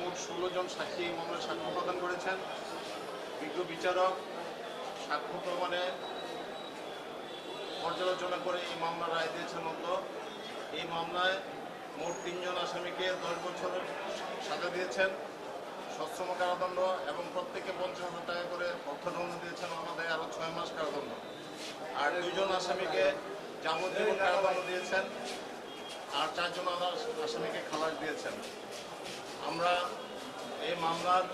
মোট 16 জন সাক্ষী এই মামলায় সাক্ষ্য প্রদান করেছেন। বিজ্ঞ বিচারক সাক্ষ্য প্রমাণে পর্যালোচনা করে এই মামলার রায় দিয়েছেন মতো এই মামলায় মোট 3 জন আসামিকে 10 বছরের সাজা দিয়েছেন, সশ্রম কারাদণ্ড এবং প্রত্যেকে 50,000 টাকা করে অর্থদণ্ড দিয়েছেন, আমাদের আরও 6 মাস কারাদণ্ড। আর 2 জন আসামিকে যাবজ্জীবন কারাদণ্ড দিয়েছেন, আর 4 জন আসামিকে খালাস দিয়েছেন। আমরা এই মামলার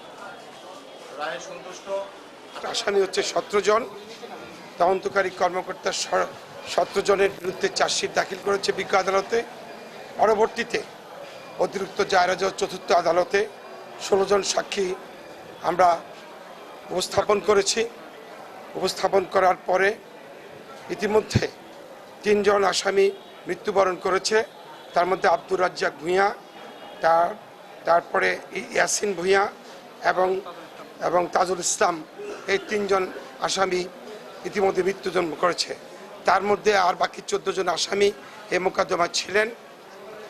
রায়ে সন্তুষ্ট। আসামি হচ্ছে 17 জন। তদন্তকারী কর্মকর্তা 17 জনের বিরুদ্ধে চার্জশিট দাখিল করেছে বিজ্ঞ আদালতে। পরবর্তীতে অতিরিক্ত দায়রা জজ চতুর্থ আদালতে 16 জন সাক্ষী আমরা উপস্থাপন করেছি। উপস্থাপন করার পরে ইতিমধ্যে 3 জন আসামি মৃত্যুবরণ করেছে। তার মধ্যে আব্দুর রাজ্জাক ভূঁইয়া, তারপরে ইয়াসিন ভূঁইয়া এবং তাজুল ইসলাম, এই 3 জন আসামি ইতিমধ্যে মৃত্যুবরণ করেছে। তার মধ্যে আর বাকি 14 জন আসামি এই মোকদ্দমা ছিলেন।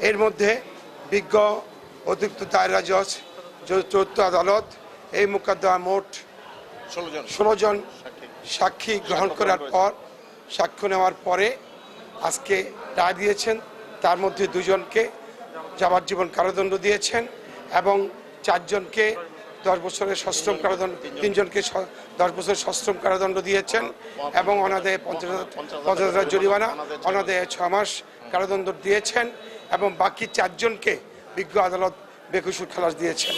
এর মধ্যে বিজ্ঞ অতিরিক্ত দায়রা জজ চতুর্থ আদালত এই মোকদ্দমা মোট 16 জন সাক্ষী গ্রহণ করার পর সাক্ষ্য নেওয়ার পরে আজকে রায় দিয়েছেন। তার মধ্যে 2 জনকে যাবজ্জীবন কারাদণ্ড দিয়েছেন এবং 4 জনকে 10 বছরের সশ্রম কারাদণ্ড, 3 জনকে 10 বছরের সশ্রম কারাদণ্ড দিয়েছেন এবং অনাদায়ে 50,000 জরিমানা, অনাদায়ে 6 মাস কারাদণ্ড দিয়েছেন এবং বাকি 4 জনকে বিজ্ঞ আদালত বেকসুর খালাস দিয়েছেন।